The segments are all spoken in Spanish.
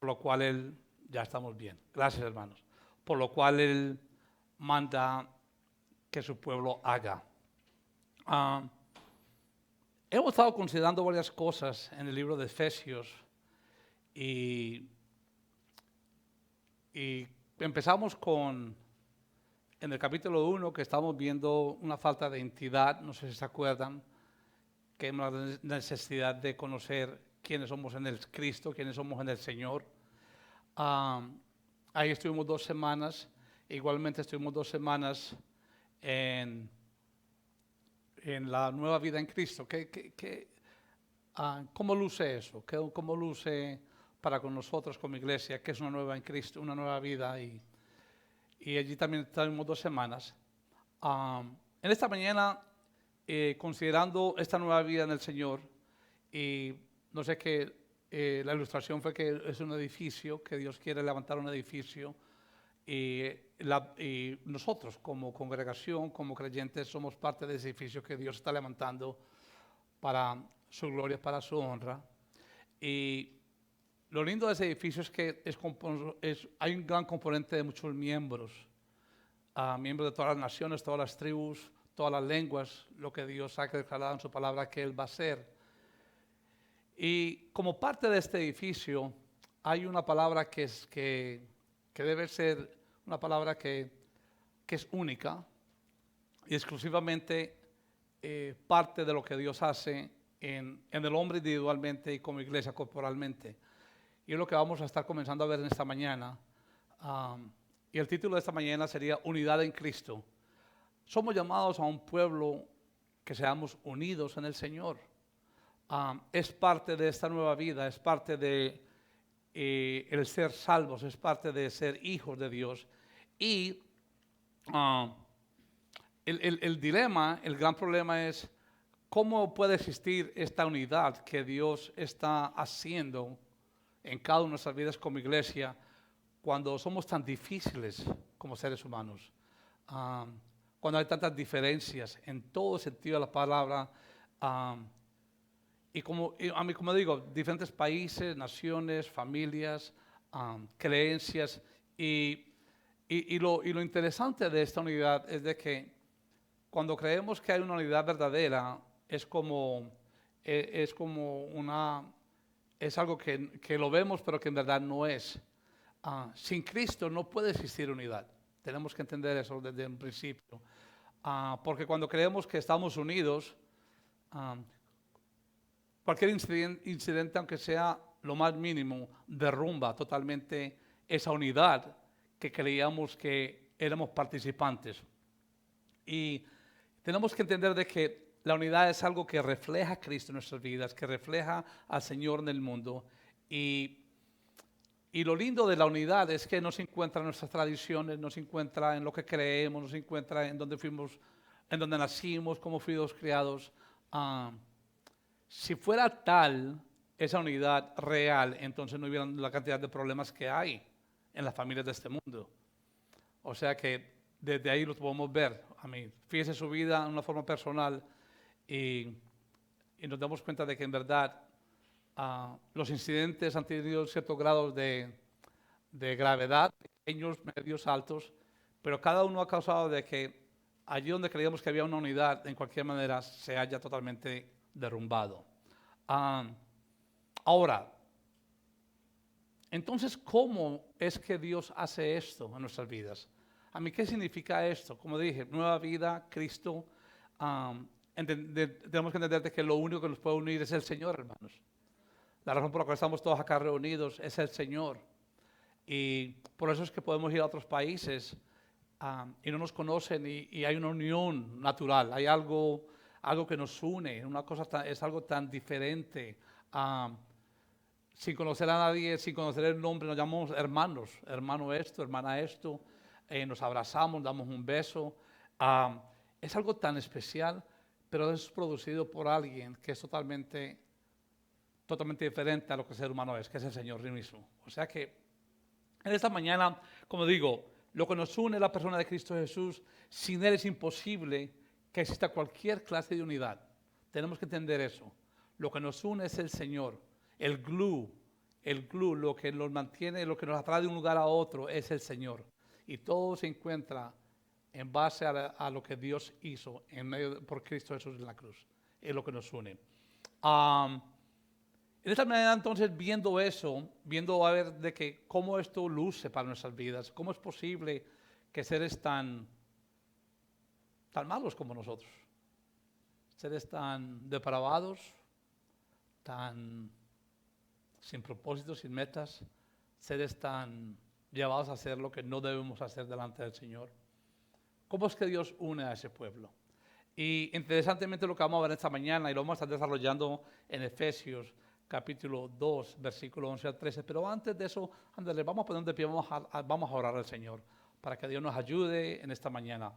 por lo cual Él, ya estamos bien, gracias hermanos, por lo cual Él manda que su pueblo haga. Ah, Hemos estado considerando varias cosas en el libro de Efesios y, y empezamos en el capítulo 1 que estamos viendo una falta de identidad, no sé si se acuerdan, que es una necesidad de conocer quiénes somos en el Cristo, quiénes somos en el Señor. Ah, Ahí estuvimos 2 semanas, igualmente estuvimos 2 semanas en, en la nueva vida en Cristo. ¿Cómo luce eso? ¿Cómo luce para con nosotros como iglesia? ¿Qué es una nueva en Cristo, una nueva vida? Y allí también estuvimos 2 semanas. En esta mañana, considerando esta nueva vida en el Señor, y no sé qué, la ilustración fue que es un edificio, que Dios quiere levantar un edificio, y nosotros como congregación, como creyentes, somos parte de ese edificio que Dios está levantando para su gloria, para su honra. Y lo lindo de ese edificio es que hay un gran componente de muchos miembros, miembros de todas las naciones, todas las tribus, todas las lenguas, lo que Dios ha declarado en su palabra que Él va a hacer. Y como parte de este edificio hay una palabra que debe ser una palabra que es única y exclusivamente parte de lo que Dios hace en el hombre individualmente y como iglesia corporalmente. Y es lo que vamos a estar comenzando a ver en esta mañana. Y el título de esta mañana sería Unidad en Cristo. Somos llamados a un pueblo que seamos unidos en el Señor. Es parte de esta nueva vida, es parte de el ser salvos, es parte de ser hijos de Dios. Y el dilema, el gran problema es cómo puede existir esta unidad que Dios está haciendo en cada una de nuestras vidas como iglesia cuando somos tan difíciles como seres humanos, cuando hay tantas diferencias en todo sentido de la palabra. Como digo, diferentes países, naciones, familias, creencias. Y lo interesante de esta unidad es de que cuando creemos que hay una unidad verdadera, es como es algo que lo vemos, pero que en verdad no es. Sin Cristo no puede existir unidad. Tenemos que entender eso desde un principio. Porque cuando creemos que estamos unidos, cualquier incidente, aunque sea lo más mínimo, derrumba totalmente esa unidad que creíamos que éramos participantes. Y tenemos que entender de que la unidad es algo que refleja a Cristo en nuestras vidas, que refleja al Señor en el mundo. Y lo lindo de la unidad es que no se encuentra en nuestras tradiciones, no se encuentra en lo que creemos, no se encuentra en donde fuimos, en donde nacimos, cómo fuimos criados. Si fuera tal esa unidad real, entonces no hubiera la cantidad de problemas que hay en las familias de este mundo. O sea que desde ahí lo podemos ver. Fíjese su vida en una forma personal y nos damos cuenta de que en verdad los incidentes han tenido ciertos grados de gravedad, pequeños, medios, altos, pero cada uno ha causado de que allí donde creíamos que había una unidad, en cualquier manera se haya totalmente derrumbado. Ahora, entonces, ¿cómo es que Dios hace esto en nuestras vidas? ¿Qué significa esto? Como dije, nueva vida, Cristo. Tenemos que entender de que lo único que nos puede unir es el Señor, hermanos. La razón por la cual estamos todos acá reunidos es el Señor. Y por eso es que podemos ir a otros países y no nos conocen y hay una unión natural, hay algo que nos une, es algo tan diferente. Sin conocer a nadie, sin conocer el nombre, nos llamamos hermanos, hermano esto, hermana esto, nos abrazamos, damos un beso. Es algo tan especial, pero es producido por alguien que es totalmente diferente a lo que el ser humano es, que es el Señor mismo. O sea que en esta mañana, como digo, lo que nos une es la persona de Cristo Jesús. Sin Él es imposible que exista cualquier clase de unidad. Tenemos que entender eso. Lo que nos une es el Señor, el glue, el glue, lo que nos mantiene, lo que nos atrae de un lugar a otro es el Señor. Y todo se encuentra en base a lo que Dios hizo por Cristo Jesús en la cruz. Es lo que nos une. En esta manera, entonces, viendo eso, viendo a ver de que cómo esto luce para nuestras vidas, cómo es posible que seres tan malos como nosotros, seres tan depravados, tan sin propósitos, sin metas, seres tan llevados a hacer lo que no debemos hacer delante del Señor. ¿Cómo es que Dios une a ese pueblo? Y interesantemente lo que vamos a ver esta mañana, y lo vamos a estar desarrollando en Efesios capítulo 2, versículo 11 al 13, pero antes de eso, ándale, vamos a poner de pie, vamos a orar al Señor, para que Dios nos ayude en esta mañana.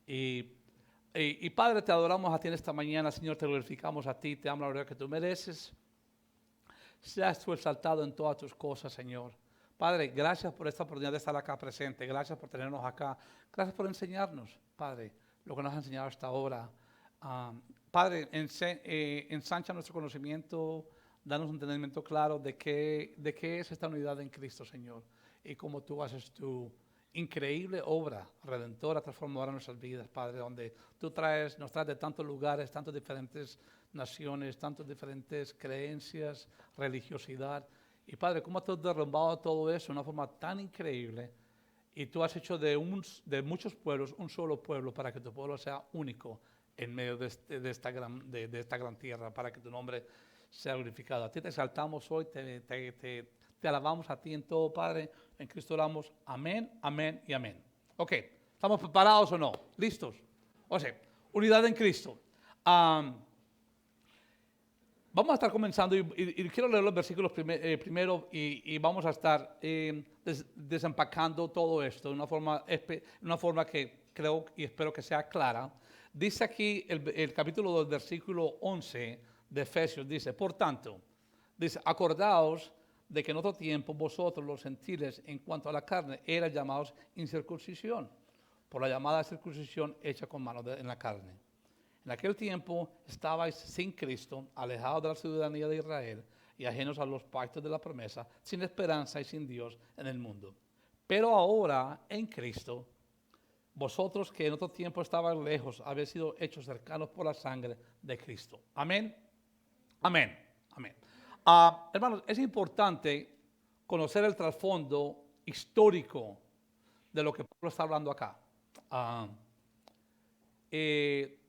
Y Padre, te adoramos a ti en esta mañana, Señor, te glorificamos a ti, te damos la gloria que tú mereces. Seas tú exaltado en todas tus cosas, Señor. Padre, gracias por esta oportunidad de estar acá presente. Gracias por tenernos acá. Gracias por enseñarnos, Padre, lo que nos has enseñado hasta ahora. Padre, ensancha nuestro conocimiento, danos un entendimiento claro de qué es esta unidad en Cristo, Señor. Y cómo tú haces tu increíble obra redentora, transformadora en nuestras vidas, Padre, donde tú nos traes de tantos lugares, tantas diferentes naciones, tantas diferentes creencias, religiosidad. Y Padre, cómo tú has derrumbado todo eso de una forma tan increíble, y tú has hecho de muchos pueblos un solo pueblo para que tu pueblo sea único en medio de esta gran tierra, para que tu nombre sea glorificado. A ti te exaltamos hoy, te alabamos a ti en todo, Padre. En Cristo oramos. Amén, amén y amén. Ok, ¿estamos preparados o no? ¿Listos? O sea, unidad en Cristo. Vamos a estar comenzando y quiero leer los versículos primero y vamos a estar desempacando todo esto de una forma que creo y espero que sea clara. Dice aquí el capítulo 2, versículo 11 de Efesios, dice, por tanto, dice, acordaos de que en otro tiempo vosotros los gentiles en cuanto a la carne eran llamados incircuncisión, por la llamada circuncisión hecha con mano en la carne. En aquel tiempo estabais sin Cristo, alejados de la ciudadanía de Israel y ajenos a los pactos de la promesa, sin esperanza y sin Dios en el mundo. Pero ahora en Cristo, vosotros que en otro tiempo estabais lejos, habéis sido hechos cercanos por la sangre de Cristo. Amén. Amén. Amén. Hermanos, es importante conocer el trasfondo histórico de lo que Pablo está hablando acá.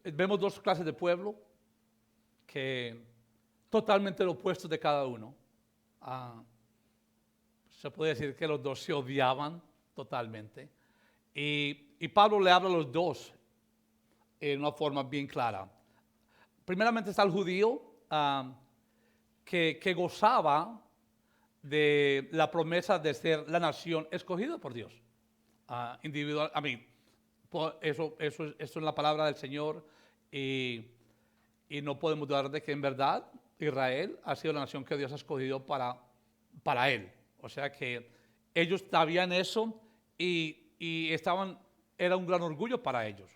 Vemos dos clases de pueblo que totalmente opuestos de cada uno. Se puede decir que los dos se odiaban totalmente. Y Pablo le habla a los dos en una forma bien clara. Primeramente está el judío que gozaba de la promesa de ser la nación escogida por Dios. Individual, eso es la palabra del Señor y no podemos dudar de que en verdad Israel ha sido la nación que Dios ha escogido para Él. O sea que ellos sabían eso y era un gran orgullo para ellos.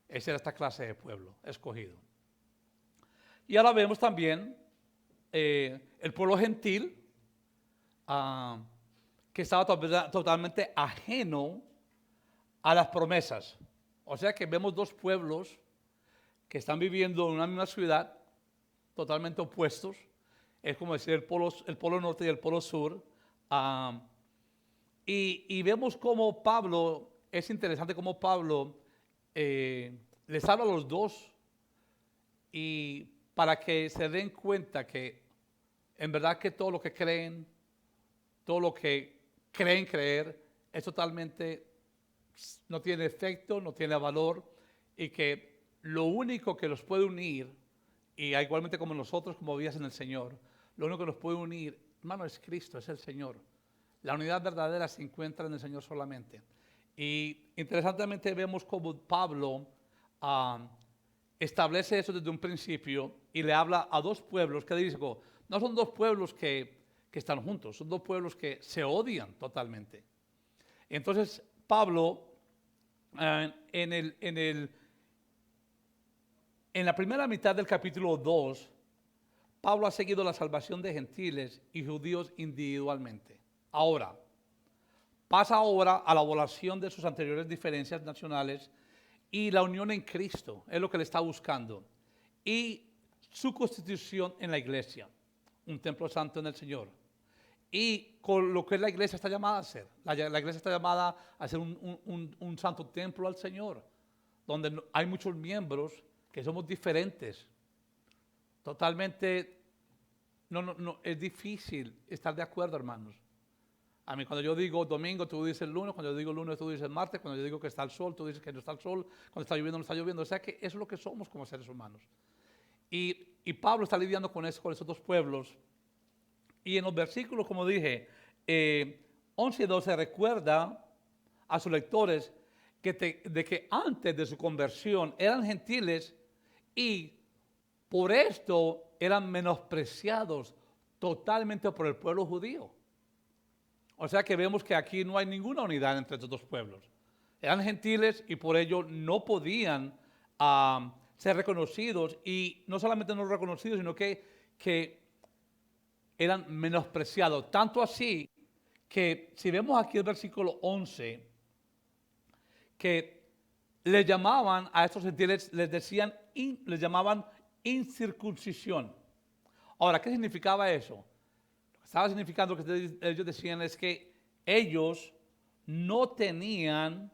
Esa era esta clase de pueblo escogido. Y ahora vemos también el pueblo gentil que estaba totalmente ajeno a las promesas. O sea que vemos dos pueblos que están viviendo en una misma ciudad, totalmente opuestos. Es como decir el polo norte y el polo sur. Y vemos cómo Pablo, es interesante cómo Pablo les habla a los dos y para que se den cuenta que en verdad que todo lo que creen, todo lo que creen creer es totalmente, no tiene efecto, no tiene valor y que lo único que los puede unir, y igualmente como nosotros como vidas en el Señor, lo único que nos puede unir, hermano, es Cristo, es el Señor. La unidad verdadera se encuentra en el Señor solamente. Y interesantemente vemos como Pablo establece eso desde un principio y le habla a dos pueblos que digo, no son dos pueblos que están juntos, son dos pueblos que se odian totalmente. Entonces Pablo en la primera mitad del capítulo 2, Pablo ha seguido la salvación de gentiles y judíos individualmente. Ahora, pasa ahora a la evaluación de sus anteriores diferencias nacionales y la unión en Cristo, es lo que le está buscando. Y su constitución en la iglesia, un templo santo en el Señor. Y con lo que la iglesia está llamada a hacer. La iglesia está llamada a ser un santo templo al Señor, donde hay muchos miembros que somos diferentes. Totalmente, no, es difícil estar de acuerdo, hermanos. A mí cuando yo digo domingo, tú dices lunes, cuando yo digo lunes, tú dices martes, cuando yo digo que está el sol, tú dices que no está el sol, cuando está lloviendo, no está lloviendo. O sea que eso es lo que somos como seres humanos. Y Pablo está lidiando con eso, con esos dos pueblos. Y en los versículos, como dije, 11 y 12 recuerda a sus lectores de que antes de su conversión eran gentiles y por esto eran menospreciados totalmente por el pueblo judío. O sea que vemos que aquí no hay ninguna unidad entre estos dos pueblos. Eran gentiles y por ello no podían ser reconocidos, y no solamente no reconocidos, sino que eran menospreciados. Tanto así que si vemos aquí el versículo 11, que les llamaban a estos gentiles, les llamaban incircuncisión. Ahora, ¿qué significaba eso? Lo que estaba significando que ellos decían es que ellos no tenían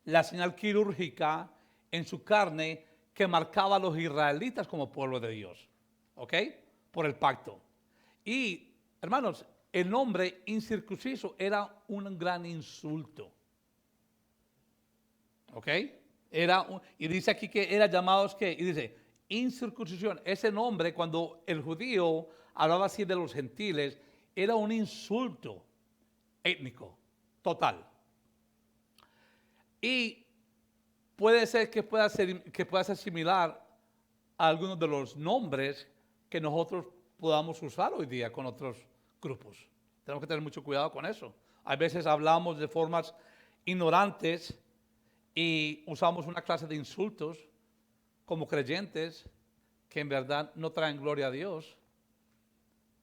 la señal quirúrgica en su carne que marcaba a los israelitas como pueblo de Dios, ¿ok? Por el pacto. Y, hermanos, el nombre incircunciso era un gran insulto, ¿ok? Y dice aquí que era llamados, ¿qué? Y dice, incircuncisión. Ese nombre, cuando el judío hablaba así de los gentiles, era un insulto étnico, total. Y puede ser que pueda ser similar a algunos de los nombres que nosotros podamos usar hoy día con otros grupos. Tenemos que tener mucho cuidado con eso. A veces hablamos de formas ignorantes y usamos una clase de insultos como creyentes que en verdad no traen gloria a Dios.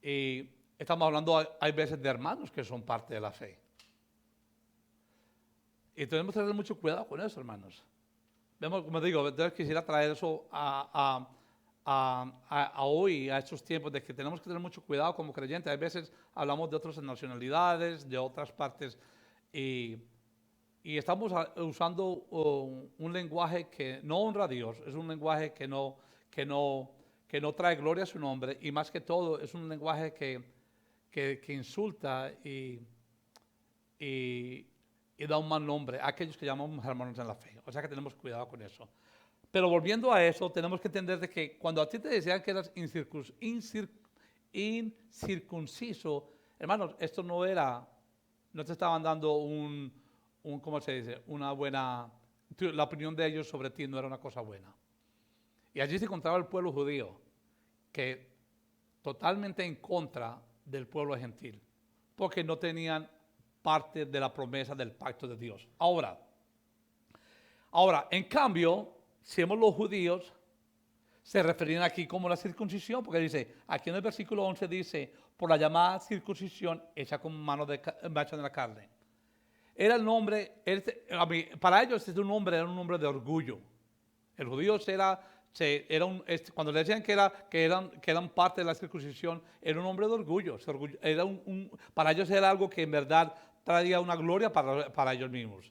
Y estamos hablando, hay veces, de hermanos que son parte de la fe. Y tenemos que tener mucho cuidado con eso, hermanos. Vemos, como digo, entonces quisiera traer eso a hoy, a estos tiempos, de que tenemos que tener mucho cuidado como creyentes. Hay veces hablamos de otras nacionalidades, de otras partes, y estamos usando un lenguaje que no honra a Dios, es un lenguaje que no trae gloria a su nombre, y más que todo es un lenguaje que insulta y da un mal nombre a aquellos que llamamos hermanos en la fe. O sea que tenemos cuidado con eso. Pero volviendo a eso, tenemos que entender de que cuando a ti te decían que eras incircunciso, hermanos, esto no te estaban dando ¿cómo se dice? La opinión de ellos sobre ti no era una cosa buena. Y allí se encontraba el pueblo judío, que totalmente en contra del pueblo gentil, porque no tenían parte de la promesa del pacto de Dios. Ahora, en cambio, si vemos los judíos, se referían aquí como la circuncisión, porque dice, aquí en el versículo 11 dice, por la llamada circuncisión hecha con mano de la carne. Era el nombre, para ellos era un nombre de orgullo. El judío cuando le decían que eran parte de la circuncisión, era un hombre de orgullo. Para ellos era algo que en verdad traía una gloria para ellos mismos.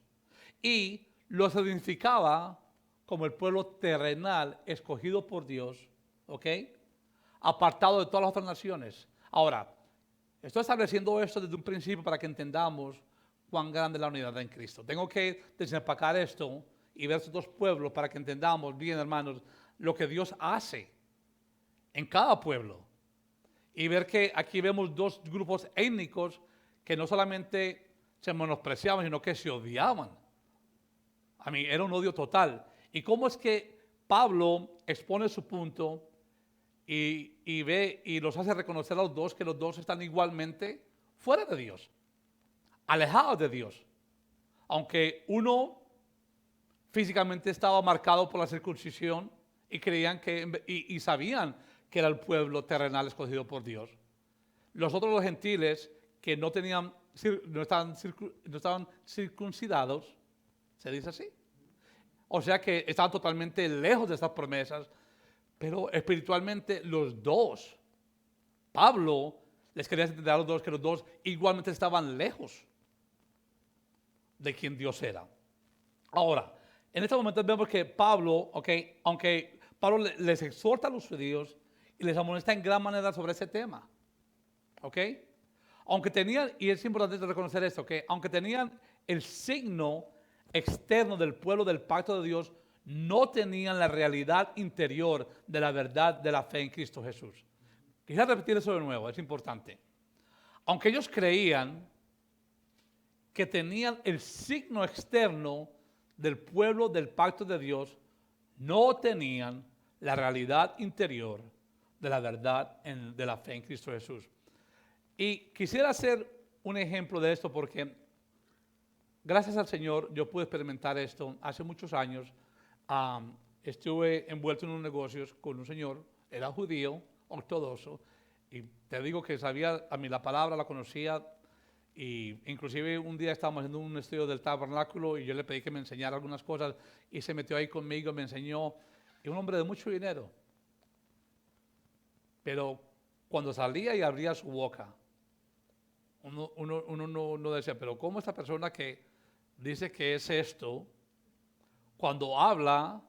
Y los identificaba como el pueblo terrenal escogido por Dios, ¿ok? Apartado de todas las otras naciones. Ahora, estoy estableciendo esto desde un principio para que entendamos cuán grande es la unidad en Cristo. Tengo que desempacar esto y ver estos dos pueblos para que entendamos bien, hermanos, lo que Dios hace en cada pueblo. Y ver que aquí vemos dos grupos étnicos que no solamente se menospreciaban, sino que se odiaban. Era un odio total. ¿Y cómo es que Pablo expone su punto y ve y los hace reconocer a los dos que los dos están igualmente fuera de Dios, alejados de Dios? Aunque uno físicamente estaba marcado por la circuncisión y creían y sabían que era el pueblo terrenal escogido por Dios. Los otros, los gentiles, que no estaban circuncidados, se dice así. O sea que estaban totalmente lejos de estas promesas, pero espiritualmente los dos, Pablo les quería entender a los dos que los dos igualmente estaban lejos de quien Dios era. Ahora, en este momento vemos que Pablo, aunque Pablo les exhorta a los judíos y les amonesta en gran manera sobre ese tema, aunque tenían, y es importante reconocer esto, que aunque tenían el signo externo del pueblo del pacto de Dios, no tenían la realidad interior de la verdad de la fe en Cristo Jesús. Quisiera repetir eso de nuevo, es importante. Aunque ellos creían que tenían el signo externo del pueblo del pacto de Dios, no tenían la realidad interior de la verdad de la fe en Cristo Jesús. Y quisiera hacer un ejemplo de esto porque gracias al Señor yo pude experimentar esto hace muchos años. Estuve envuelto en unos negocios con un señor, era judío, ortodoxo, y te digo que sabía, a mí la palabra la conocía, y inclusive un día estábamos haciendo un estudio del tabernáculo y yo le pedí que me enseñara algunas cosas y se metió ahí conmigo, me enseñó, y un hombre de mucho dinero, pero cuando salía y abría su boca, uno no decía, pero ¿cómo esta persona que dice que es esto, cuando habla,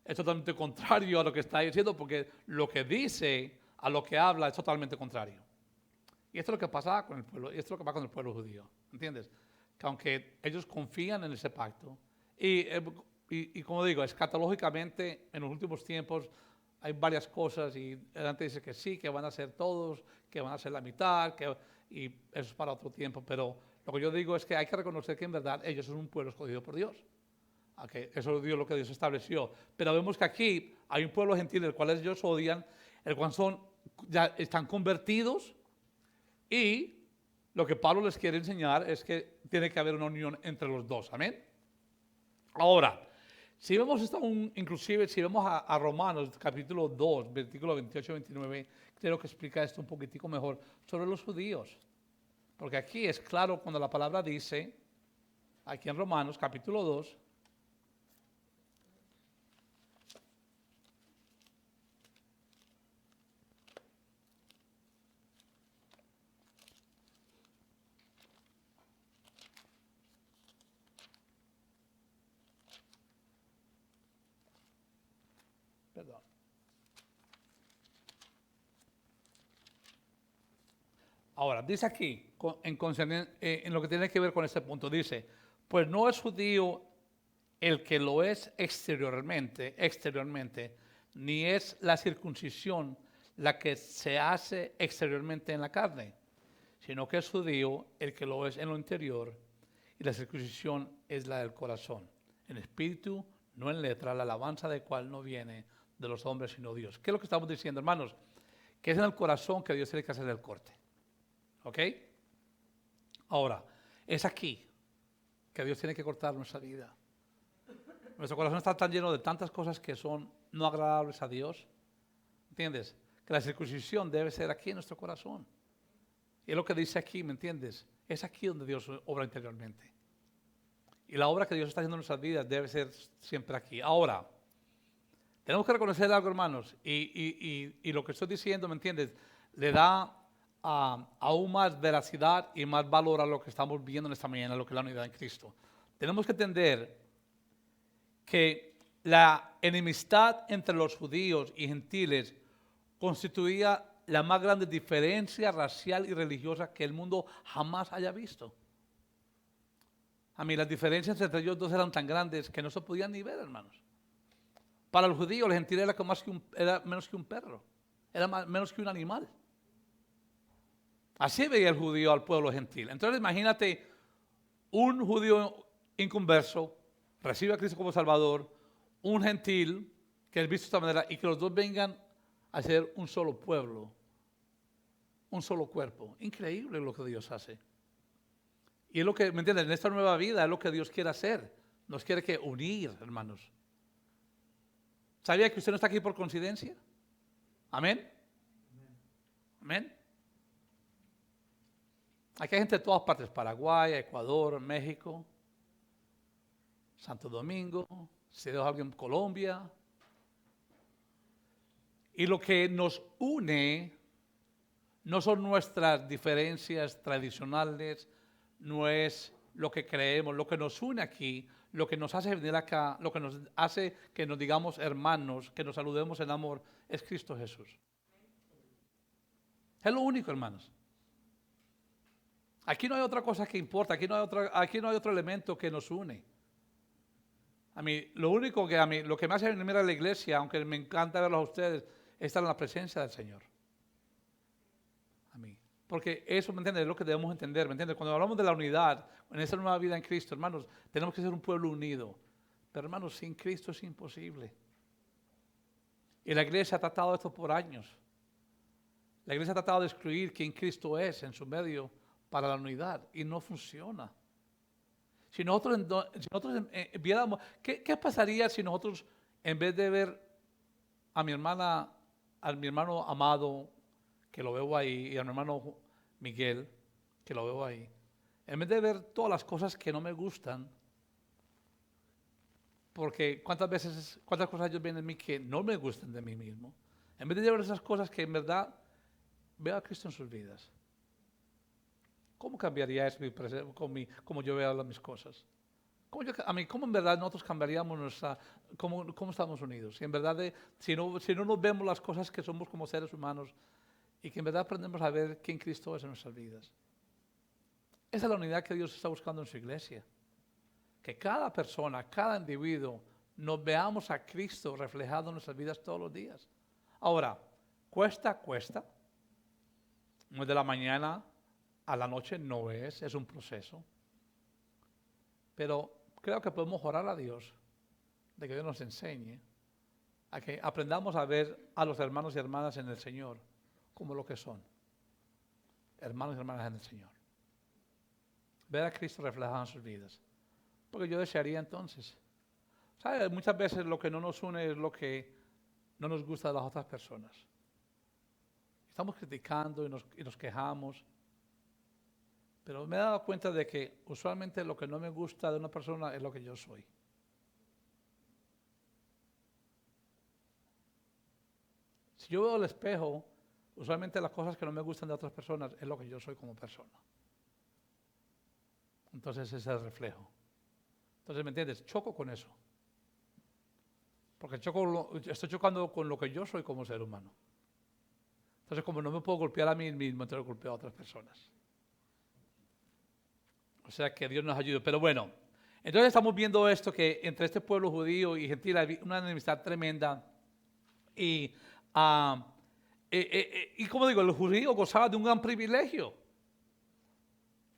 es totalmente contrario a lo que está diciendo, porque lo que dice a lo que habla es totalmente contrario? Y esto es lo que pasa con el pueblo, y esto es lo que pasa con el pueblo judío, ¿entiendes? Que aunque ellos confían en ese pacto, y como digo, escatológicamente en los últimos tiempos hay varias cosas, y antes dice que sí, que van a ser todos, que van a ser la mitad, y eso es para otro tiempo, pero lo que yo digo es que hay que reconocer que en verdad ellos son un pueblo escogido por Dios. Eso es lo que Dios estableció. Pero vemos que aquí hay un pueblo gentil, el cual ellos odian, el cual ya están convertidos, y lo que Pablo les quiere enseñar es que tiene que haber una unión entre los dos. Amén. Ahora, si vemos esto, inclusive si vemos a Romanos capítulo 2, versículo 28-29, creo que explica esto un poquitico mejor sobre los judíos. Porque aquí es claro cuando la palabra dice, aquí en Romanos capítulo 2, perdón. Ahora, dice aquí, en lo que tiene que ver con este punto, dice, pues no es judío el que lo es exteriormente, ni es la circuncisión la que se hace exteriormente en la carne, sino que es judío el que lo es en lo interior, y la circuncisión es la del corazón, en espíritu, no en letra, la alabanza de cual no viene de los hombres sino Dios. ¿Qué es lo que estamos diciendo, hermanos? Que es en el corazón que Dios tiene que hacer el corte. ¿Ok? Ahora, es aquí que Dios tiene que cortar nuestra vida. Nuestro corazón está tan lleno de tantas cosas que son no agradables a Dios. ¿Entiendes? Que la circuncisión debe ser aquí en nuestro corazón. Y es lo que dice aquí, ¿me entiendes? Es aquí donde Dios obra interiormente. Y la obra que Dios está haciendo en nuestras vidas debe ser siempre aquí. Ahora, tenemos que reconocer algo, hermanos, y lo que estoy diciendo, ¿me entiendes? Le da aún más veracidad y más valor a lo que estamos viendo en esta mañana, lo que es la unidad en Cristo. Tenemos que entender que la enemistad entre los judíos y gentiles constituía la más grande diferencia racial y religiosa que el mundo jamás haya visto. A mí las diferencias entre ellos dos eran tan grandes que no se podían ni ver, hermanos. Para el judío, el gentil era menos que un perro, era menos que un animal. Así veía el judío al pueblo gentil. Entonces imagínate un judío inconverso, recibe a Cristo como Salvador, un gentil que es visto de esta manera, y que los dos vengan a ser un solo pueblo, un solo cuerpo. Increíble lo que Dios hace. Y es lo que, ¿me entienden? En esta nueva vida es lo que Dios quiere hacer. Nos quiere que unir, hermanos. ¿Sabía que usted no está aquí por coincidencia? Amén. Amén. Aquí hay gente de todas partes, Paraguay, Ecuador, México, Santo Domingo, si hay alguien en Colombia. Y lo que nos une no son nuestras diferencias tradicionales, no es lo que creemos, lo que nos une aquí, lo que nos hace venir acá, lo que nos hace que nos digamos hermanos, que nos saludemos en amor, es Cristo Jesús. Es lo único, hermanos. Aquí no hay otra cosa que importa, aquí no hay otro elemento que nos une. A mí, lo que me hace venir a la iglesia, aunque me encanta verlos a ustedes, es estar en la presencia del Señor. A mí. Porque eso, ¿me entiendes? Es lo que debemos entender, ¿me entiendes? Cuando hablamos de la unidad, en esta nueva vida en Cristo, hermanos, tenemos que ser un pueblo unido. Pero, hermanos, sin Cristo es imposible. Y la iglesia ha tratado esto por años. La iglesia ha tratado de excluir quién Cristo es en su medio para la unidad y no funciona. Si nosotros viéramos, ¿qué pasaría si nosotros, en vez de ver a mi hermano Amado, que lo veo ahí, y a mi hermano Miguel, que lo veo ahí, en vez de ver todas las cosas que no me gustan, porque cuántas cosas ellos ven en mí que no me gustan de mí mismo, en vez de ver esas cosas que en verdad veo a Cristo en sus vidas, ¿cómo cambiaría eso como yo veo mis cosas? ¿Cómo en verdad nosotros cambiaríamos cómo estamos unidos? Si en verdad, si no nos vemos las cosas que somos como seres humanos y que en verdad aprendemos a ver quién Cristo es en nuestras vidas. Esa es la unidad que Dios está buscando en su iglesia. Que cada persona, cada individuo, nos veamos a Cristo reflejado en nuestras vidas todos los días. Ahora, cuesta. No es de la mañana a la noche, no es un proceso. Pero creo que podemos orar a Dios de que Dios nos enseñe a que aprendamos a ver a los hermanos y hermanas en el Señor como lo que son. Hermanos y hermanas en el Señor. Ver a Cristo reflejado en sus vidas. Porque yo desearía entonces. ¿Sabes? Muchas veces lo que no nos une es lo que no nos gusta de las otras personas. Estamos criticando y nos quejamos. Pero me he dado cuenta de que usualmente lo que no me gusta de una persona es lo que yo soy. Si yo veo el espejo, usualmente las cosas que no me gustan de otras personas es lo que yo soy como persona. Entonces ese es el reflejo. Entonces, ¿me entiendes? Choco con eso. Porque estoy chocando con lo que yo soy como ser humano. Entonces, como no me puedo golpear a mí mismo, entonces golpeo a otras personas. O sea, que Dios nos ayude. Pero bueno, entonces estamos viendo esto, que entre este pueblo judío y gentil hay una enemistad tremenda. Y como digo, el judío gozaba de un gran privilegio.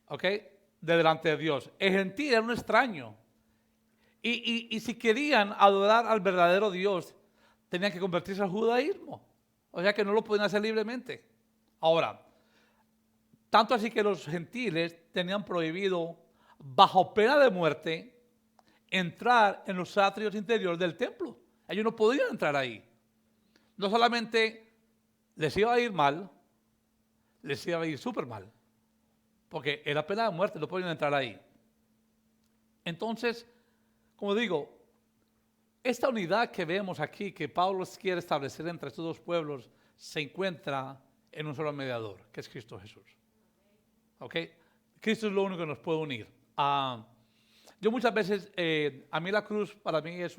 ¿Ok? De delante de Dios. El gentil era un extraño. Y si querían adorar al verdadero Dios, tenían que convertirse al judaísmo. O sea que no lo podían hacer libremente. Ahora, tanto así que los gentiles tenían prohibido, bajo pena de muerte, entrar en los atrios interiores del templo. Ellos no podían entrar ahí. No solamente les iba a ir mal, les iba a ir súper mal. Porque era pena de muerte, no podían entrar ahí. Entonces, como digo, esta unidad que vemos aquí, que Pablo quiere establecer entre estos dos pueblos, se encuentra en un solo mediador, que es Cristo Jesús. ¿Ok? Cristo es lo único que nos puede unir. Yo muchas veces, a mí la cruz para mí es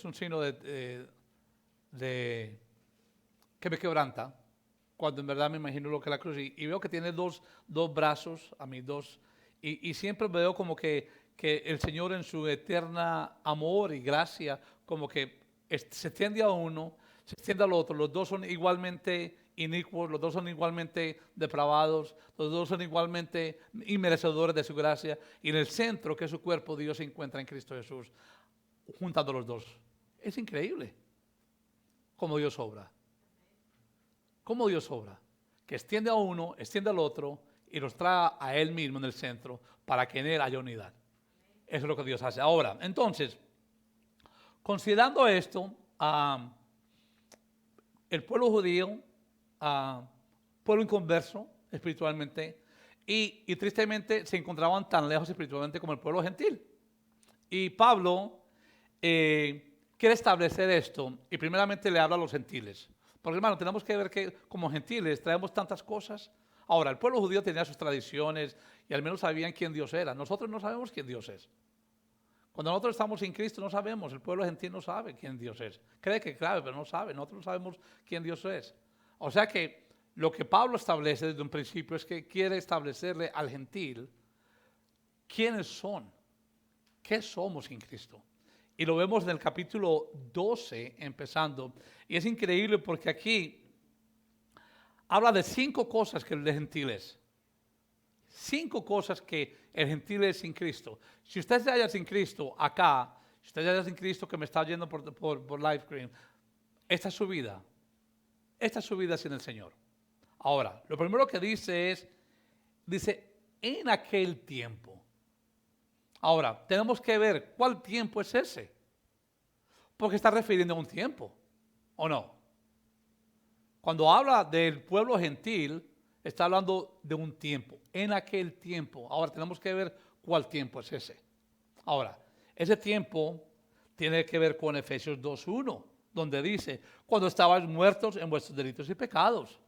un signo de que me quebranta, cuando en verdad me imagino lo que es la cruz. Y veo que tiene dos brazos, y siempre veo como que el Señor en su eterna amor y gracia, como que se extiende a uno, se extiende al otro. Los dos son igualmente inicuos, los dos son igualmente depravados, los dos son igualmente inmerecedores de su gracia. Y en el centro, que es su cuerpo, Dios se encuentra en Cristo Jesús, juntando los dos. Es increíble cómo Dios obra. Cómo Dios obra. Que extiende a uno, extiende al otro y los trae a Él mismo en el centro para que en Él haya unidad. Eso es lo que Dios hace. Ahora, entonces, considerando esto, el pueblo judío, pueblo inconverso espiritualmente, y tristemente se encontraban tan lejos espiritualmente como el pueblo gentil. Y Pablo quiere establecer esto, y primeramente le habla a los gentiles. Porque hermano, tenemos que ver que como gentiles traemos tantas cosas. Ahora, el pueblo judío tenía sus tradiciones y al menos sabían quién Dios era. Nosotros no sabemos quién Dios es. Cuando nosotros estamos sin Cristo no sabemos, el pueblo gentil no sabe quién Dios es. Cree que clave, pero no sabe. Nosotros no sabemos quién Dios es. O sea que lo que Pablo establece desde un principio es que quiere establecerle al gentil quiénes son, qué somos sin Cristo. Y lo vemos en el capítulo 12 empezando. Y es increíble porque aquí habla de 5 cosas que el gentil es. 5 cosas que el gentil es sin Cristo. Si usted se halla sin Cristo acá, si usted se halla sin Cristo que me está oyendo por live stream, esta es su vida. Esta es su vida sin el Señor. Ahora, lo primero que dice en aquel tiempo. Ahora, tenemos que ver cuál tiempo es ese. Porque está refiriendo a un tiempo, ¿o no? Cuando habla del pueblo gentil, está hablando de un tiempo, en aquel tiempo. Ahora, tenemos que ver cuál tiempo es ese. Ahora, ese tiempo tiene que ver con Efesios 2:1, donde dice, cuando estabais muertos en vuestros delitos y pecados.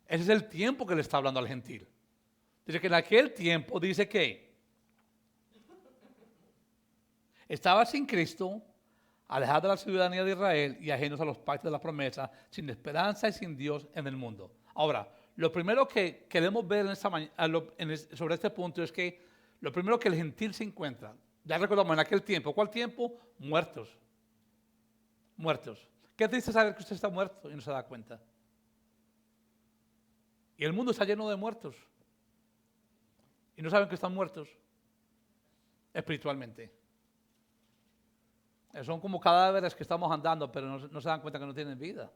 Ese es el tiempo que le está hablando al gentil. Dice que en aquel tiempo, dice que estaba sin Cristo, alejados de la ciudadanía de Israel y ajenos a los pactos de la promesa, sin esperanza y sin Dios en el mundo. Ahora, lo primero que queremos ver sobre este punto es que lo primero que el gentil se encuentra, ya recordamos en aquel tiempo, ¿cuál tiempo? Muertos. Muertos. Qué triste saber que usted está muerto y no se da cuenta. Y el mundo está lleno de muertos. Y no saben que están muertos espiritualmente. Son como cadáveres que estamos andando, pero no se dan cuenta que no tienen vida.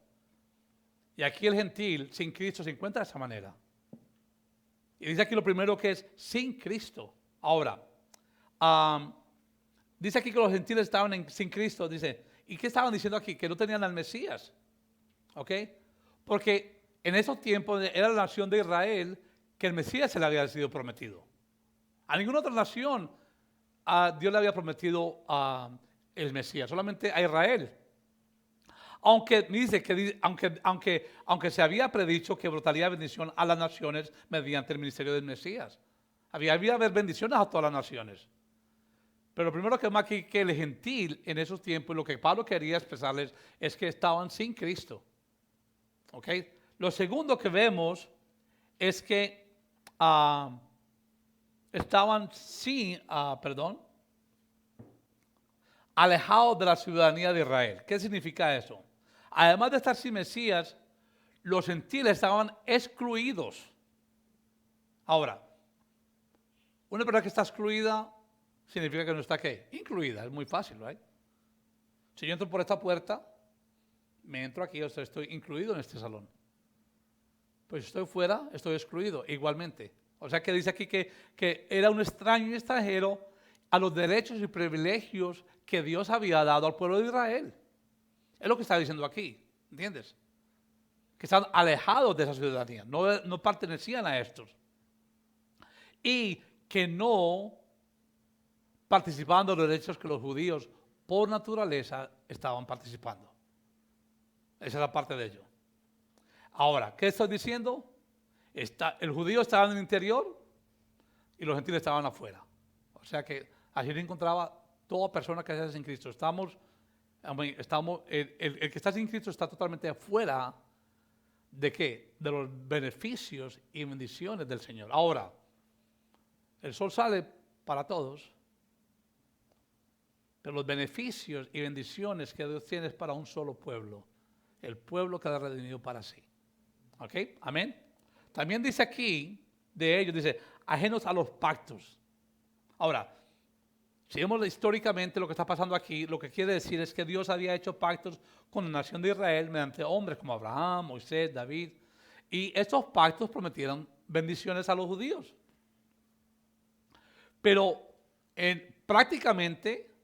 Y aquí el gentil, sin Cristo, se encuentra de esa manera. Y dice aquí lo primero que es sin Cristo. Ahora, dice aquí que los gentiles estaban sin Cristo. Dice, ¿y qué estaban diciendo aquí? Que no tenían al Mesías. ¿Ok? Porque en esos tiempos era la nación de Israel que el Mesías se le había sido prometido. A ninguna otra nación Dios le había prometido el Mesías, solamente a Israel. Aunque dice que aunque se había predicho que brotaría bendición a las naciones mediante el ministerio del Mesías. Había haber bendiciones a todas las naciones. Pero lo primero que vemos aquí que el gentil en esos tiempos, lo que Pablo quería expresarles es que estaban sin Cristo. ¿Ok? Lo segundo que vemos es que estaban alejados de la ciudadanía de Israel. ¿Qué significa eso? Además de estar sin Mesías, los gentiles estaban excluidos. Ahora, una persona que está excluida significa que no está ¿qué? Incluida. Es muy fácil, ¿right? Si yo entro por esta puerta, me entro aquí, estoy incluido en este salón. Pues si estoy fuera, estoy excluido igualmente. O sea que dice aquí que era un extraño y extranjero a los derechos y privilegios que Dios había dado al pueblo de Israel. Es lo que está diciendo aquí, ¿entiendes? Que están alejados de esa ciudadanía, no pertenecían a estos. Y que no participaban de los derechos que los judíos por naturaleza estaban participando. Esa es la parte de ello. Ahora, ¿qué estoy diciendo? El judío estaba en el interior y los gentiles estaban afuera. O sea que allí encontraba toda persona que está sin Cristo. El que está sin Cristo está totalmente afuera de ¿qué? De los beneficios y bendiciones del Señor. Ahora, el sol sale para todos, pero los beneficios y bendiciones que Dios tiene es para un solo pueblo, el pueblo que ha redimido para sí. ¿Ok? Amén. También dice aquí, de ellos, dice, ajenos a los pactos. Ahora, si vemos históricamente lo que está pasando aquí, lo que quiere decir es que Dios había hecho pactos con la nación de Israel mediante hombres como Abraham, Moisés, David. Y estos pactos prometieron bendiciones a los judíos. Pero prácticamente,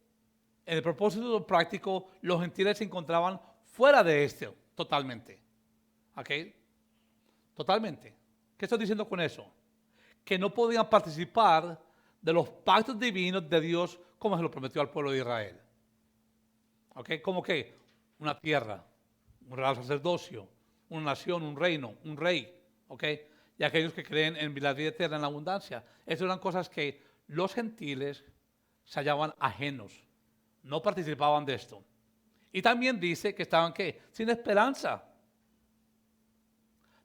en el propósito práctico, los gentiles se encontraban fuera de esto. totalmente. ¿Ok? Totalmente. ¿Qué estoy diciendo con eso? Que no podían participar de los pactos divinos de Dios como se lo prometió al pueblo de Israel. ¿Ok? ¿Cómo qué? Una tierra, un real sacerdocio, una nación, un reino, un rey. ¿Ok? Y aquellos que creen en la vida eterna, en la abundancia. Esas eran cosas que los gentiles se hallaban ajenos. No participaban de esto. Y también dice que estaban, ¿qué? Sin esperanza.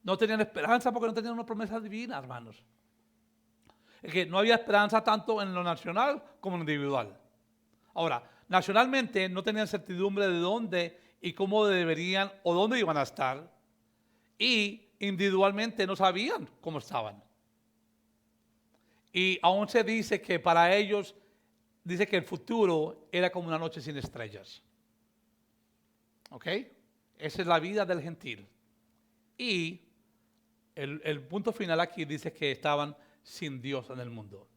No tenían esperanza porque no tenían una promesa divina, hermanos. Es que no había esperanza tanto en lo nacional como en lo individual. Ahora, nacionalmente no tenían certidumbre de dónde y cómo deberían o dónde iban a estar. Y individualmente no sabían cómo estaban. Y aún se dice que para ellos, dice que el futuro era como una noche sin estrellas. ¿Ok? Esa es la vida del gentil. Y el punto final aquí dice que estaban sin Dios en el mundo.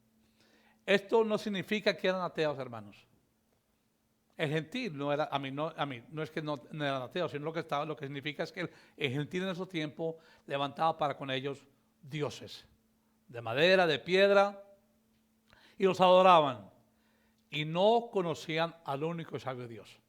Esto no significa que eran ateos, hermanos. El gentil no era, no es que no eran ateos, sino lo que significa es que el gentil en ese tiempo levantaba para con ellos dioses de madera, de piedra, y los adoraban. Y no conocían al único y sabio Dios.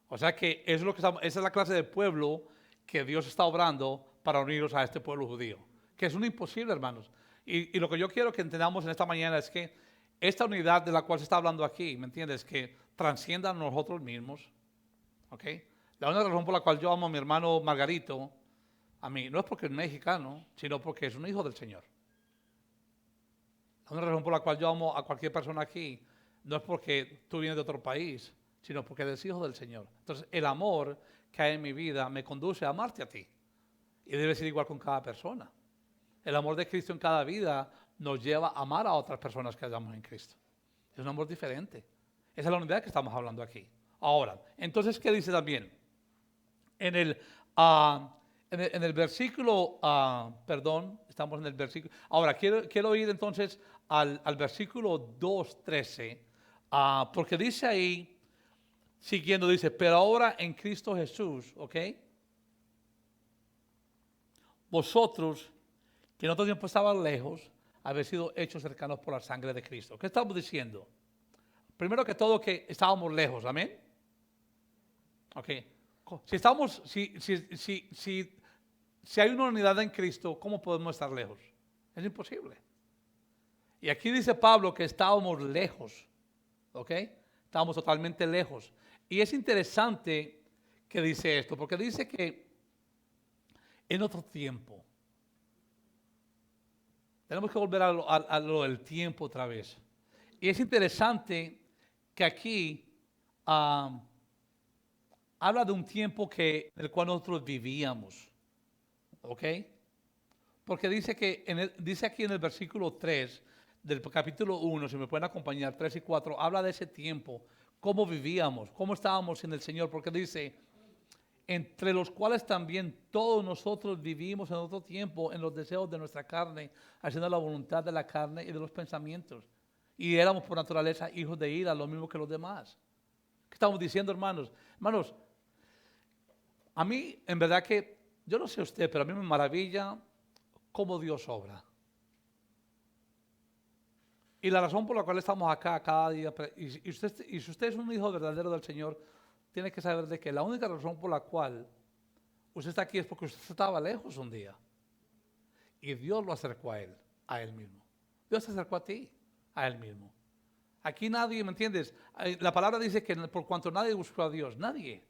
O sea que esa es la clase de pueblo que Dios está obrando para unirnos a este pueblo judío. Que es un imposible, hermanos. Y lo que yo quiero que entendamos en esta mañana es que esta unidad de la cual se está hablando aquí, ¿me entiendes? Que transcienda a nosotros mismos. ¿Ok? La única razón por la cual yo amo a mi hermano Margarito, a mí, no es porque es mexicano, sino porque es un hijo del Señor. La única razón por la cual yo amo a cualquier persona aquí, no es porque tú vienes de otro país, sino porque eres hijo del Señor. Entonces, el amor que hay en mi vida me conduce a amarte a ti. Y debe ser igual con cada persona. El amor de Cristo en cada vida nos lleva a amar a otras personas que hallamos en Cristo. Es un amor diferente. Esa es la unidad que estamos hablando aquí. Ahora, entonces, ¿qué dice también? En el versículo, estamos en el versículo. Ahora, quiero ir entonces al versículo 2:13, porque dice ahí, siguiendo, dice, pero ahora en Cristo Jesús, ¿ok? Vosotros, que en otro tiempo estaban lejos, habéis sido hechos cercanos por la sangre de Cristo. ¿Qué estamos diciendo? Primero que todo, que estábamos lejos, ¿amén? Ok. Si hay una unidad en Cristo, ¿cómo podemos estar lejos? Es imposible. Y aquí dice Pablo que estábamos lejos, ¿ok? Estábamos totalmente lejos. Y es interesante que dice esto, porque dice que en otro tiempo, tenemos que volver a lo del tiempo otra vez. Y es interesante que aquí habla de un tiempo en el cual nosotros vivíamos. ¿Ok? Porque dice dice aquí en el versículo 3 del capítulo 1, si me pueden acompañar, 3 y 4, habla de ese tiempo, cómo vivíamos, cómo estábamos en el Señor, porque dice, entre los cuales también todos nosotros vivimos en otro tiempo en los deseos de nuestra carne, haciendo la voluntad de la carne y de los pensamientos. Y éramos por naturaleza hijos de ira, lo mismo que los demás. ¿Qué estamos diciendo, hermanos? Hermanos, a mí, en verdad que, yo no sé usted, pero a mí me maravilla cómo Dios obra. Y la razón por la cual estamos acá cada día, y si usted es un hijo verdadero del Señor, tiene que saber de que la única razón por la cual usted está aquí es porque usted estaba lejos un día. Y Dios lo acercó a él mismo. Dios se acercó a ti, a él mismo. Aquí nadie, ¿me entiendes? La palabra dice que por cuanto nadie buscó a Dios, nadie.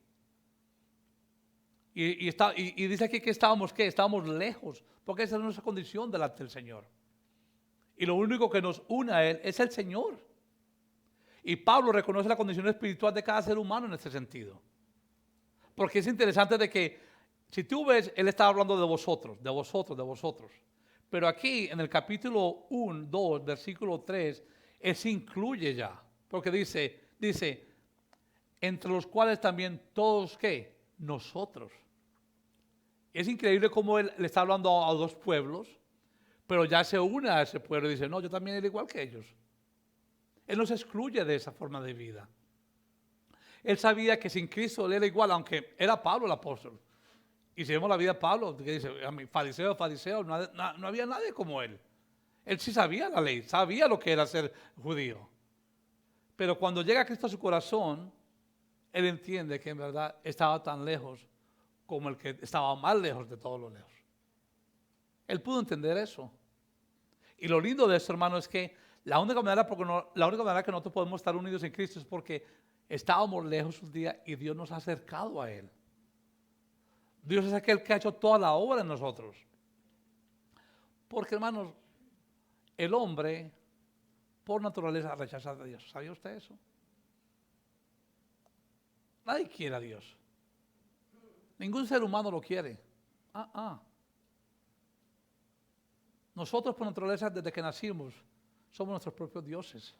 Y dice aquí que estábamos, ¿qué? Estábamos lejos, porque esa es nuestra condición delante del Señor. Y lo único que nos une a Él es el Señor. Y Pablo reconoce la condición espiritual de cada ser humano en este sentido. Porque es interesante de que, si tú ves, Él está hablando de vosotros, de vosotros, de vosotros. Pero aquí, en el capítulo 1, 2, versículo 3, Él se incluye ya. Porque dice, entre los cuales también todos, ¿qué? Nosotros. Es increíble cómo Él le está hablando a dos pueblos, pero ya se une a ese pueblo y dice, no, yo también era igual que ellos. Él no se excluye de esa forma de vida. Él sabía que sin Cristo él era igual, aunque era Pablo el apóstol. Y si vemos la vida de Pablo, que dice, a mí, fariseo, no había nadie como él. Él sí sabía la ley, sabía lo que era ser judío. Pero cuando llega Cristo a su corazón, él entiende que en verdad estaba tan lejos como el que estaba más lejos de todos los lejos. Él pudo entender eso. Y lo lindo de eso, hermano, es que la única manera que nosotros podemos estar unidos en Cristo es porque estábamos lejos un día y Dios nos ha acercado a Él. Dios es aquel que ha hecho toda la obra en nosotros. Porque, hermanos, el hombre por naturaleza rechaza a Dios. ¿Sabía usted eso? Nadie quiere a Dios. Ningún ser humano lo quiere. Nosotros por naturaleza desde que nacimos somos nuestros propios dioses.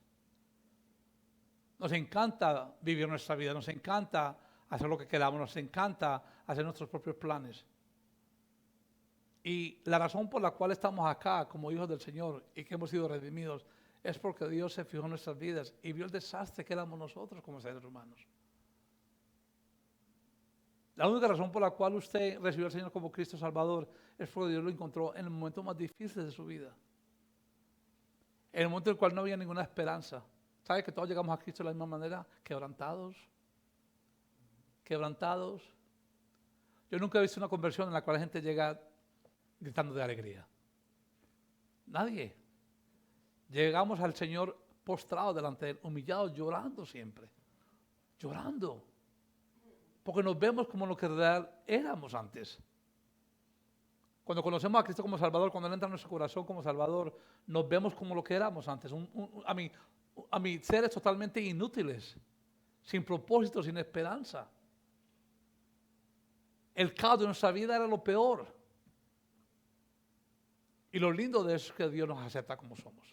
Nos encanta vivir nuestra vida, nos encanta hacer lo que queramos, nos encanta hacer nuestros propios planes. Y la razón por la cual estamos acá como hijos del Señor y que hemos sido redimidos es porque Dios se fijó en nuestras vidas y vio el desastre que éramos nosotros como seres humanos. La única razón por la cual usted recibió al Señor como Cristo Salvador es porque Dios lo encontró en el momento más difícil de su vida. En el momento en el cual no había ninguna esperanza. ¿Sabe que todos llegamos a Cristo de la misma manera? Quebrantados. Yo nunca he visto una conversión en la cual la gente llega gritando de alegría. Nadie. Llegamos al Señor postrados delante de Él, humillados, llorando siempre. Llorando. Porque nos vemos como lo que en realidad éramos antes. Cuando conocemos a Cristo como Salvador, cuando Él entra en nuestro corazón como Salvador, nos vemos como lo que éramos antes. A mí, seres totalmente inútiles, sin propósito, sin esperanza. El caos de nuestra vida era lo peor. Y lo lindo de eso es que Dios nos acepta como somos.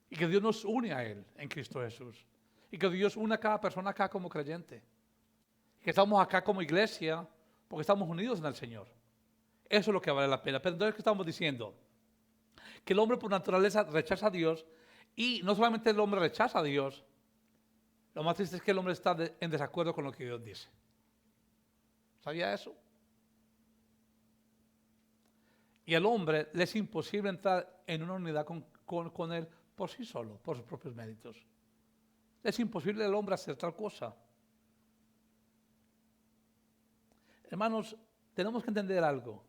Y que Dios nos une a Él en Cristo Jesús. Y que Dios une a cada persona acá como creyente. Que estamos acá como iglesia porque estamos unidos en el Señor. Eso es lo que vale la pena. Pero entonces, ¿qué estamos diciendo? Que el hombre por naturaleza rechaza a Dios. Y no solamente el hombre rechaza a Dios, lo más triste es que el hombre está en desacuerdo con lo que Dios dice. ¿Sabía eso? Y al hombre le es imposible entrar en una unidad con Él por sí solo, por sus propios méritos. Es imposible al hombre hacer tal cosa. Hermanos, tenemos que entender algo.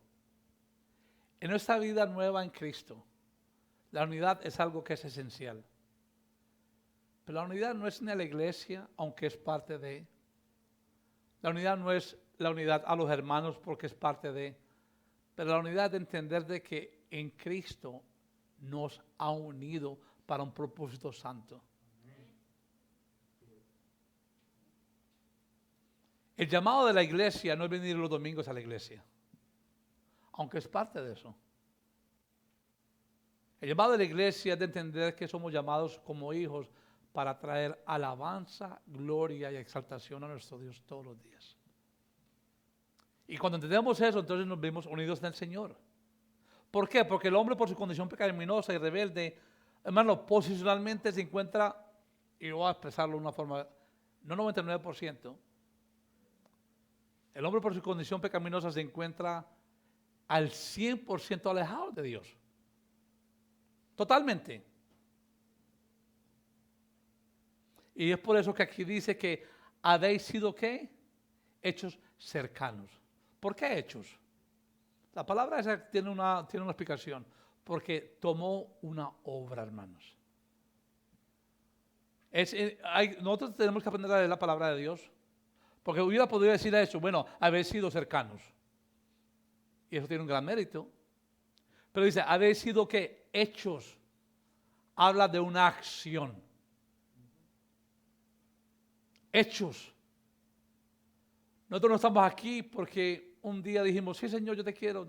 En nuestra vida nueva en Cristo, la unidad es algo que es esencial. Pero la unidad no es ni a la iglesia, aunque es parte de. La unidad no es la unidad a los hermanos porque es parte de. Pero la unidad de entender de que en Cristo nos ha unido para un propósito santo. El llamado de la iglesia no es venir los domingos a la iglesia, aunque es parte de eso. El llamado de la iglesia es de entender que somos llamados como hijos para traer alabanza, gloria y exaltación a nuestro Dios todos los días. Y cuando entendemos eso, entonces nos vemos unidos en el Señor. ¿Por qué? Porque el hombre por su condición pecaminosa y rebelde, hermano, posicionalmente se encuentra, y voy a expresarlo de una forma, no 99%, el hombre por su condición pecaminosa se encuentra al 100% alejado de Dios. Totalmente. Y es por eso que aquí dice que habéis sido ¿qué? Hechos cercanos. ¿Por qué hechos? La palabra esa tiene una explicación. Porque tomó una obra, hermanos. Nosotros tenemos que aprender a leer la palabra de Dios. Porque hubiera podido decir eso, bueno, habéis sido cercanos. Y eso tiene un gran mérito. Pero dice, habéis sido ¿qué? Hechos. Habla de una acción. Hechos. Nosotros no estamos aquí porque un día dijimos, sí Señor, yo te quiero.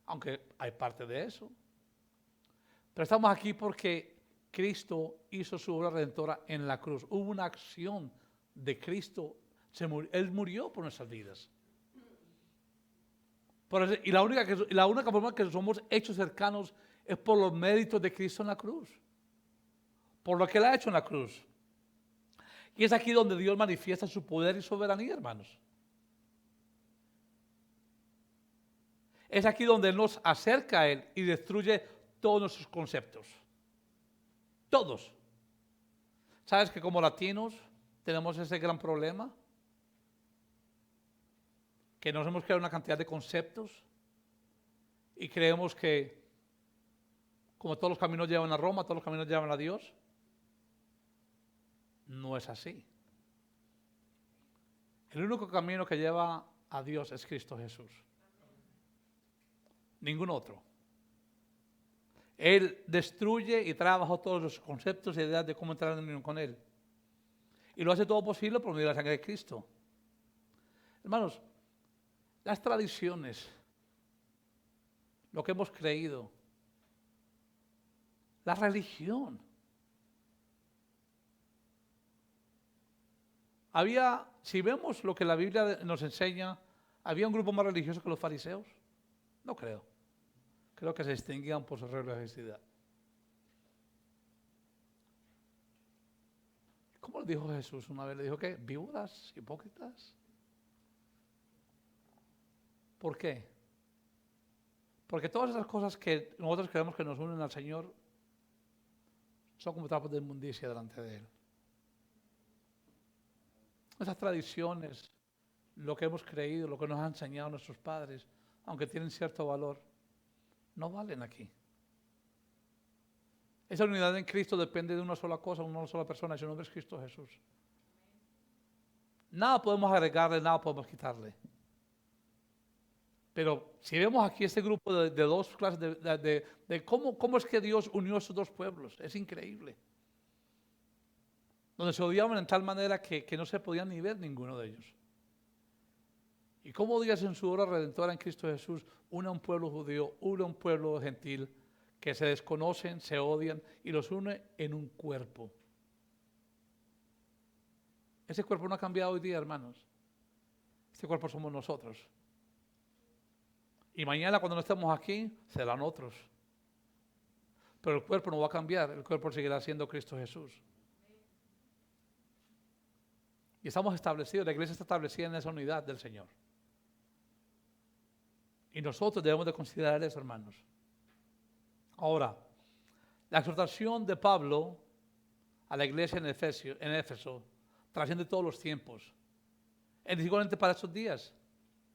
Aunque hay parte de eso. Pero estamos aquí porque Cristo hizo su obra redentora en la cruz. Hubo una acción de Cristo. Él murió por nuestras vidas. Y la única forma que somos hechos cercanos es por los méritos de Cristo en la cruz. Por lo que Él ha hecho en la cruz. Y es aquí donde Dios manifiesta su poder y soberanía, hermanos. Es aquí donde Él nos acerca a Él y destruye todos nuestros conceptos. Todos. ¿Sabes que como latinos tenemos ese gran problema? Que nos hemos creado una cantidad de conceptos y creemos que como todos los caminos llevan a Roma, todos los caminos llevan a Dios. No es así. El único camino que lleva a Dios es Cristo Jesús. Ningún otro. Él destruye y trae abajo todos los conceptos y ideas de cómo entrar en unión con Él. Y lo hace todo posible por medio de la sangre de Cristo. Hermanos, las tradiciones, lo que hemos creído, la religión. Si vemos lo que la Biblia nos enseña, ¿había un grupo más religioso que los fariseos? No creo. Creo que se distinguían por su religiosidad. ¿Cómo le dijo Jesús una vez? Le dijo que víboras, hipócritas. ¿Por qué? Porque todas esas cosas que nosotros creemos que nos unen al Señor son como trapos de inmundicia delante de Él. Esas tradiciones, lo que hemos creído, lo que nos han enseñado nuestros padres, aunque tienen cierto valor, no valen aquí. Esa unidad en Cristo depende de una sola cosa, una sola persona, y su nombre es Cristo Jesús. Nada podemos agregarle, nada podemos quitarle. Pero si vemos aquí este grupo de dos clases de cómo es que Dios unió a esos dos pueblos, es increíble. Donde se odiaban en tal manera que no se podían ni ver ninguno de ellos. Y cómo Dios en su obra redentora en Cristo Jesús une a un pueblo judío, une a un pueblo gentil, que se desconocen, se odian y los une en un cuerpo. Ese cuerpo no ha cambiado hoy día, hermanos. Este cuerpo somos nosotros. Y mañana cuando no estemos aquí, serán otros. Pero el cuerpo no va a cambiar, el cuerpo seguirá siendo Cristo Jesús. Y estamos establecidos, la iglesia está establecida en esa unidad del Señor. Y nosotros debemos de considerar eso, hermanos. Ahora, la exhortación de Pablo a la iglesia en Éfeso trasciende todos los tiempos. Es igualmente para estos días.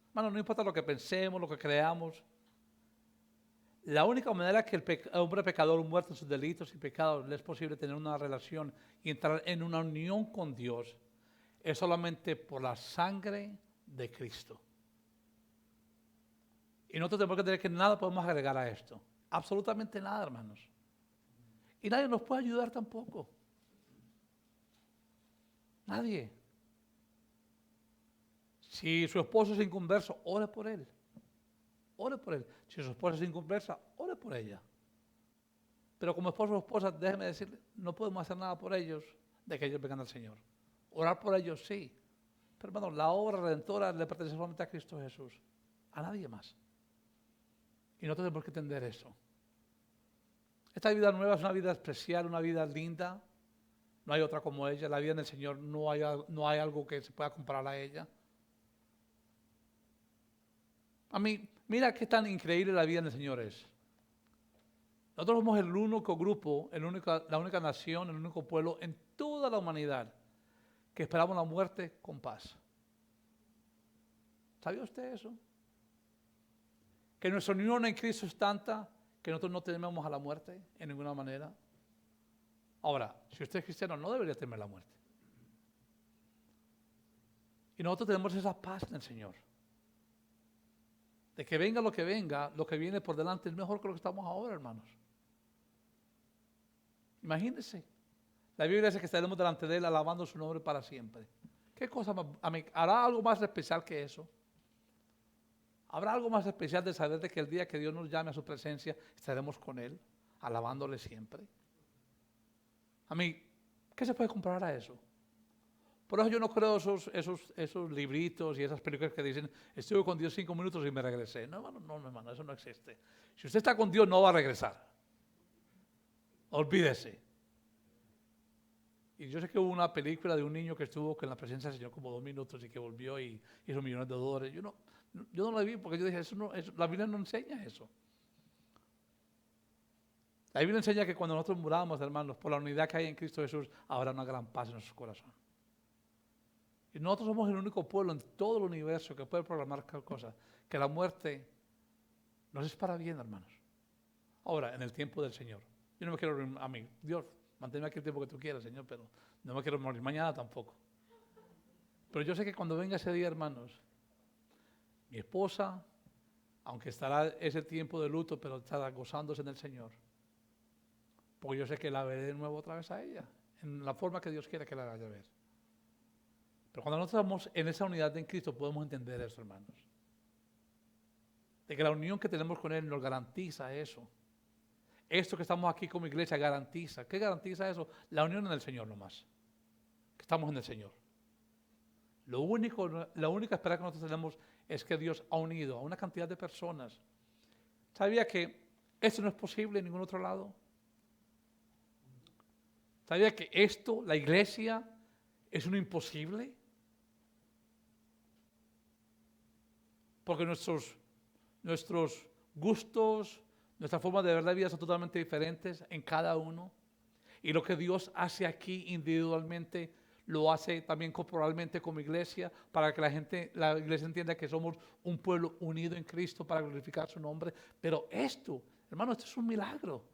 Hermanos, no importa lo que pensemos, lo que creamos. La única manera que el hombre pecador muerto en sus delitos y pecados le es posible tener una relación y entrar en una unión con Dios es solamente por la sangre de Cristo. Y nosotros tenemos que tener que nada podemos agregar a esto. Absolutamente nada, hermanos. Y nadie nos puede ayudar tampoco. Nadie. Si su esposo es inconverso, ore por él. Ore por él. Si su esposa es inconversa, ore por ella. Pero como esposo o esposa, déjeme decirle, no podemos hacer nada por ellos de que ellos vengan al Señor. Orar por ellos sí. Pero hermano, la obra redentora le pertenece solamente a Cristo Jesús. A nadie más. Y nosotros tenemos que entender eso. Esta vida nueva es una vida especial, una vida linda. No hay otra como ella. La vida en el Señor no hay algo que se pueda comparar a ella. A mí, mira qué tan increíble la vida en el Señor es. Nosotros somos el único grupo, la única nación, el único pueblo en toda la humanidad que esperamos la muerte con paz. ¿Sabía usted eso? Que nuestra unión en Cristo es tanta que nosotros no tememos a la muerte en ninguna manera. Ahora, si usted es cristiano, no debería temer la muerte. Y nosotros tenemos esa paz en el Señor. De que venga, lo que viene por delante es mejor que lo que estamos ahora, hermanos. Imagínense. La Biblia dice que estaremos delante de Él alabando su nombre para siempre. ¿Qué cosa más? ¿Hará algo más especial que eso? ¿Habrá algo más especial de saber de que el día que Dios nos llame a su presencia estaremos con Él, alabándole siempre? A mí, ¿qué se puede comparar a eso? Por eso yo no creo esos libritos y esas películas que dicen, estuve con Dios 5 minutos y me regresé. No, hermano, eso no existe. Si usted está con Dios, no va a regresar. Olvídese. Y yo sé que hubo una película de un niño que estuvo con la presencia del Señor como 2 minutos y que volvió y hizo millones de dólares. Yo no la vi porque yo dije, la Biblia no enseña eso. La Biblia enseña que cuando nosotros muramos, hermanos, por la unidad que hay en Cristo Jesús, habrá una gran paz en nuestro corazón. Y nosotros somos el único pueblo en todo el universo que puede proclamar tal cosa, que la muerte nos es para bien, hermanos. Ahora, en el tiempo del Señor. Yo no me quiero morir a mí. Dios, manténme aquí el tiempo que tú quieras, Señor, pero no me quiero morir mañana tampoco. Pero yo sé que cuando venga ese día, hermanos, mi esposa, aunque estará ese tiempo de luto, pero estará gozándose en el Señor. Porque yo sé que la veré de nuevo otra vez a ella, en la forma que Dios quiera que la vaya a ver. Pero cuando nosotros estamos en esa unidad en Cristo, podemos entender eso, hermanos. De que la unión que tenemos con Él nos garantiza eso. Esto que estamos aquí como iglesia garantiza. ¿Qué garantiza eso? La unión en el Señor nomás. Que estamos en el Señor. La única esperanza que nosotros tenemos es que Dios ha unido a una cantidad de personas. ¿Sabía que esto no es posible en ningún otro lado? ¿Sabía que esto, la iglesia, es un imposible? Porque nuestros gustos, nuestra forma de ver la vida son totalmente diferentes en cada uno. Y lo que Dios hace aquí individualmente, lo hace también corporalmente como iglesia, para que la iglesia entienda que somos un pueblo unido en Cristo para glorificar su nombre. Pero esto, hermano, esto es un milagro.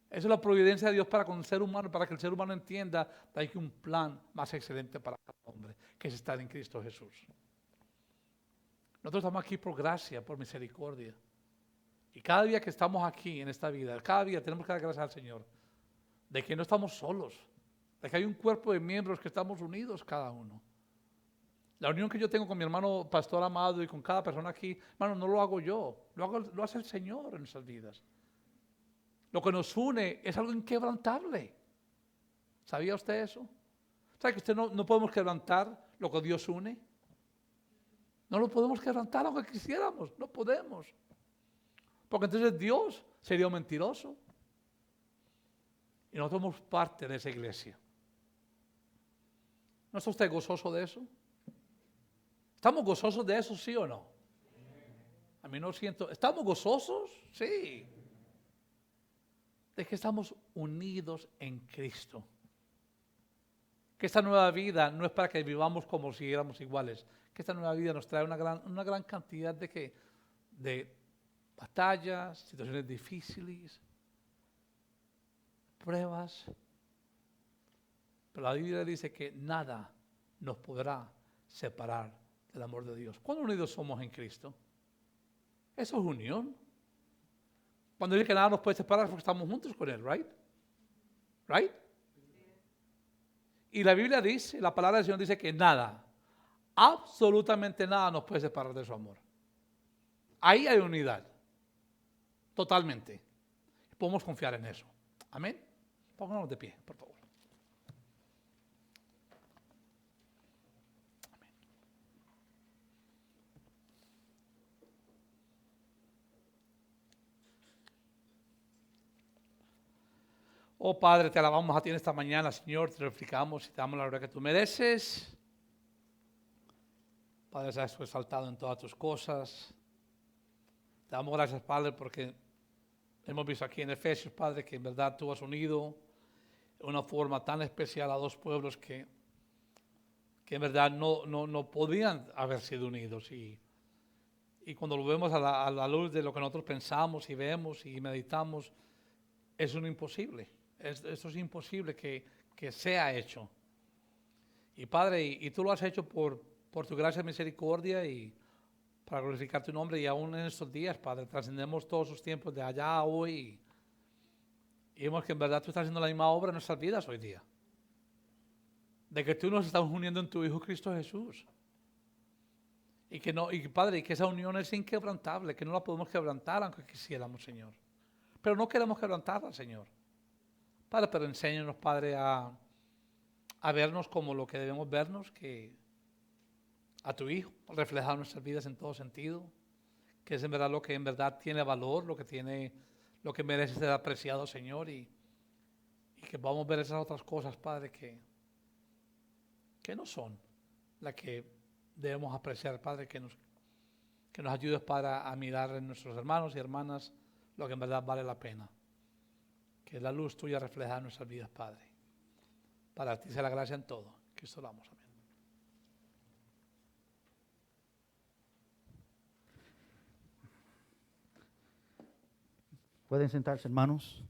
Esa es la providencia de Dios para con el ser humano, para que el ser humano entienda que hay un plan más excelente para cada hombre, que es estar en Cristo Jesús. Nosotros estamos aquí por gracia, por misericordia. Y cada día que estamos aquí en esta vida, cada día tenemos que dar gracias al Señor de que no estamos solos, de que hay un cuerpo de miembros que estamos unidos cada uno. La unión que yo tengo con mi hermano pastor amado y con cada persona aquí, hermano, no lo hago yo, lo hace el Señor en nuestras vidas. Lo que nos une es algo inquebrantable. ¿Sabía usted eso? ¿Sabe que usted no podemos quebrantar lo que Dios une? No lo podemos quebrantar aunque quisiéramos, no podemos. Porque entonces Dios sería un mentiroso. Y nosotros somos parte de esa iglesia. ¿No está usted gozoso de eso? ¿Estamos gozosos de eso, sí o no? A mí no siento. ¿Estamos gozosos? Sí. De que estamos unidos en Cristo. Que esta nueva vida no es para que vivamos como si éramos iguales. Que esta nueva vida nos trae una gran cantidad de batallas, situaciones difíciles, pruebas. Pero la Biblia dice que nada nos podrá separar del amor de Dios. ¿Cuán unidos somos en Cristo? Eso es unión. Cuando dice que nada nos puede separar porque estamos juntos con Él, ¿right? ¿Right? Y la Biblia dice, la palabra del Señor dice que nada, absolutamente nada nos puede separar de su amor. Ahí hay unidad. Totalmente. Podemos confiar en eso. Amén. Pongámonos de pie, por favor. Amén. Oh Padre, te alabamos a ti en esta mañana, Señor, te glorificamos y te damos la gloria que tú mereces. Padre, seas tú exaltado en todas tus cosas. Te damos gracias, Padre, porque hemos visto aquí en Efesios, Padre, que en verdad tú has unido de una forma tan especial a dos pueblos que en verdad no podían haber sido unidos. Y cuando lo vemos a la luz de lo que nosotros pensamos y vemos y meditamos, es un imposible. Esto es imposible que sea hecho. Y Padre, y tú lo has hecho por tu gracia y misericordia y para glorificar tu nombre. Y aún en estos días, Padre, trascendemos todos esos tiempos de allá a hoy. Y vemos que en verdad tú estás haciendo la misma obra en nuestras vidas hoy día. De que tú nos estás uniendo en tu Hijo Cristo Jesús. Y Padre, que esa unión es inquebrantable, que no la podemos quebrantar aunque quisiéramos, Señor. Pero no queremos quebrantarla, Señor. Padre, pero enséñanos, Padre, a vernos como lo que debemos vernos, que a tu Hijo, reflejar nuestras vidas en todo sentido, que es en verdad lo que en verdad tiene valor, lo que merece ser apreciado, Señor, y que vamos a ver esas otras cosas, Padre, que no son las que debemos apreciar, Padre, que nos ayudes, Padre, a mirar en nuestros hermanos y hermanas lo que en verdad vale la pena. Que la luz tuya refleja en nuestras vidas, Padre. Para ti sea la gracia en todo. Cristo lo amo. Amén. Pueden sentarse, hermanos.